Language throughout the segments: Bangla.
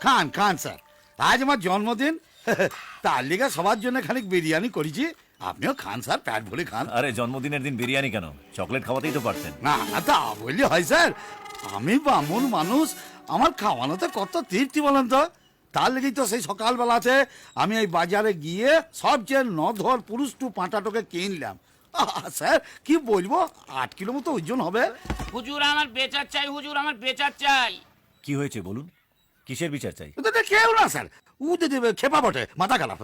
খান খান স্যার, আজ আমার জন্মদিন, তার লিগে সবার জন্য খানিক বিরিয়ানি করেছি, আপনিও খান স্যার, পেট ভরে খান। আরে জন্মদিনের দিন বিরিয়ানি কেন, চকলেট খাওয়াতেই তো পারতেন। না না, তা বললে হয় স্যার, আমি বামুন মানুষ, আমার খাওয়ানোতে কত তৃপ্তি বলেন তো। তার লেগেই তো সেই সকালবেলাতে আমি এই বাজারে গিয়ে সবচেয়ে নধর পুরুষটু পাঁটাটোকে কিনলাম। স্যার কি বলবো, 8 কিলো মতো ওজন হবে। হুজুর আমার বেচার চাই, হুজুর আমার বেচার চাই। কি হয়েছে বলুন, কিসের বিচার চাই? ওদের কেউ না স্যার, ও দেবে খেপা বটে, মাথা খারাপ।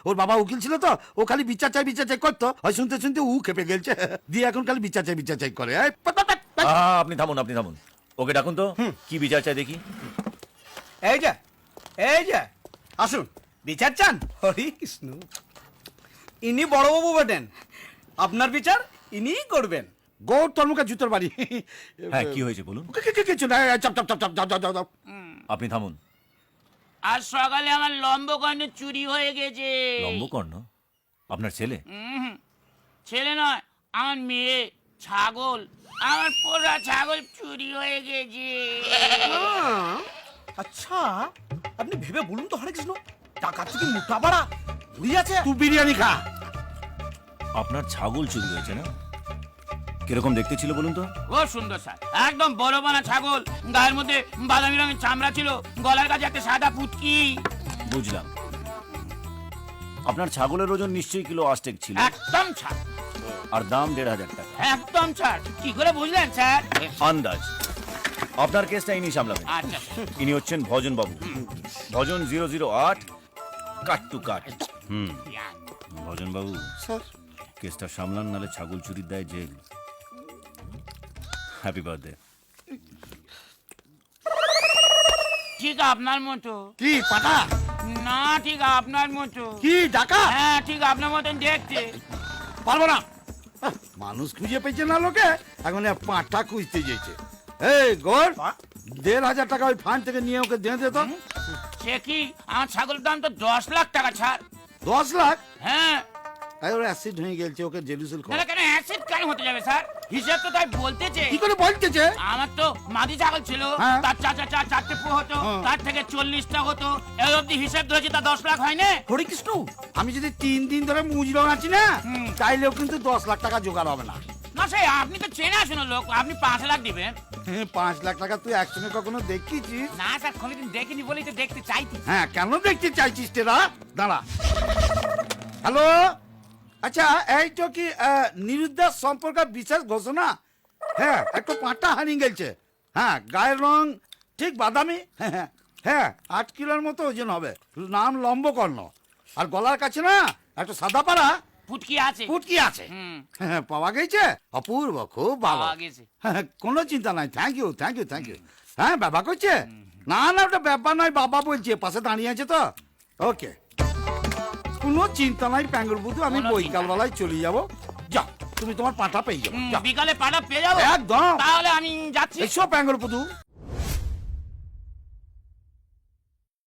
ওর বাবা উকিল ছিল তো, ও খালি বিচার চাই করতো, হয় শুনতে শুনতে ও খেপে গেলছে, দিয়ে এখন খালি বিচার চাই করে। এই, পাট, পাট, পাট, পাট। আপনি থামুন, ওকে ডাকুন তো, কি বিচার চাই দেখি। এই যে আসুন, বিচার চান? হরি কৃষ্ণ, ইনি বড়বাবু বটেন, আপনার বিচার ইনিই করবেন। গৌর তোর মুখে জুতোর বাড়ি। হ্যাঁ, কি হয়েছে বলুন। কিছু না, চাপ চাপ চাপ চাপ চাপ চাপ চাপ। আপনি থামুন। আজ সকালে আমার লম্বকর্ণ চুরি হয়ে গেছে। লম্বকর্ণ আপনার ছেলে? ছেলে নয়, আমার মেয়ে, ছাগল, আমার পোড়া ছাগল চুরি হয়ে গেছে। আচ্ছা, আপনি ভেবে বলুন তো হরে কৃষ্ণ, টাকা থেকে মুঠা পাড়া ঘুরি আছে। তুই বিরিয়ানি খা। আপনার ছাগল চুরি হয়েছে না? কিরকম দেখতে ছিল বলুন তো? খুব সুন্দর স্যার, একদম বড় বানা ছাগল, গায়ের মধ্যে বাদামি রঙের চামড়া ছিল, গলার কাছে একটা সাদা পুটকি। বুঝলাম। আপনার ছাগলের ওজন নিশ্চয়ই কিলো 8 ছিল, একদম ছাড়, আর দাম 1,500 টাকা। একদম ছাড়। কি করে বুঝলেন স্যার? আন্দাজ। আপনার কেসটা ইনি সামলাবেন। আচ্ছা ইনি হচ্ছেন ভজন বাবু, ভজন 008 কাট টু কাট। ভজন বাবু, স্যার কেসটা সামলান, নালে ছাগল চুরির দায় জেল। Happy birthday. ঠিক আপনার মতো। কি পাটা? না, ঠিক আপনার মতো। কি ডাকা? হ্যাঁ, ঠিক আপনার মতন দেখতে। পারবো না। মানুষ খুঁজে পেয়েছে না লোকে, এখন পাঁঠা খুঁজতে যেছে। এই গোর, 1,500 টাকা ওই ফান্ড থেকে নিয়ে ওকে দিয়ে দে তো। সে কি, আমার ছাগলের দাম তো 10 লাখ টাকা ছাড়। 10 লাখ? হ্যাঁ। ওর অ্যাসিড হয়ে গেছে, ওকে জেলুসেল তাহলে কেন অ্যাসিড কেন হতে যাবে স্যার? হিসাব তো তাই বলতেছে। কি করে বলতেছে? আমার তো মাদি ছাগল ছিল, হ্যাঁ। তার চারটে পো হতো, হ্যাঁ। তার থেকে 40টা হতো, এই অব্দি হিসাব ধরেছে, তা 10 লাখ হয় না। হরি কৃষ্ণ, আমি যদি 3 দিন ধরে মুজরাও আছি না, তাইলেও কিন্তু 10 লাখ টাকা জোগাড় হবে না। না সে, আপনি তো চেনা শোনো লোক, আপনি 5 লাখ দিবেন। 5 লাখ টাকা তুই একসঙ্গে কখনো দেখিছিস? না স্যার, কোনোদিন দেখিনি বলেই তো দেখতে চাইছি। হ্যাঁ, কেন দেখতে চাইছিস তেরা? দাঁড়া। হ্যালো, আচ্ছা এই তো কি নিরুদ্দেশ সম্পর্কে বিশেষ ঘোষণা? হ্যাঁ, একটু পাঁটা হারিয়ে গেছে। হ্যাঁ, গায়ের রং ঠিক বাদামি। হ্যাঁ হ্যাঁ, 8 কিলোর মতো ওজন হবে। নাম লম্বকর্ণ, আর গলার কাছে না একটা সাদা পাড়া ফুটকি আছে। পুটকি আছে। হুম। হ্যাঁ, পাওয়া গেছে? অপূর্ব, খুব ভালো। পাওয়া গেছে। হ্যাঁ, কোনো চিন্তা নাই। Thank you. হ্যাঁ, বাবা করছে? না ওটা ব্যাপার নয়, বাবা বলছে, পাশে দাঁড়িয়ে আছে তো। ওকে, কোনো চিন্তা নাই প্যাঙ্গুর বুধু, আমি কোনো বৈকাল বেলায় চলে যাবো। যা, তুমি তোমার পাঁঠা পেয়ে যাবো। যা। বিকালে পাড়া পেয়ে যাবো? একদম। তাহলে আমি যাচ্ছি। এসো প্যাঙ্গুর বুধু।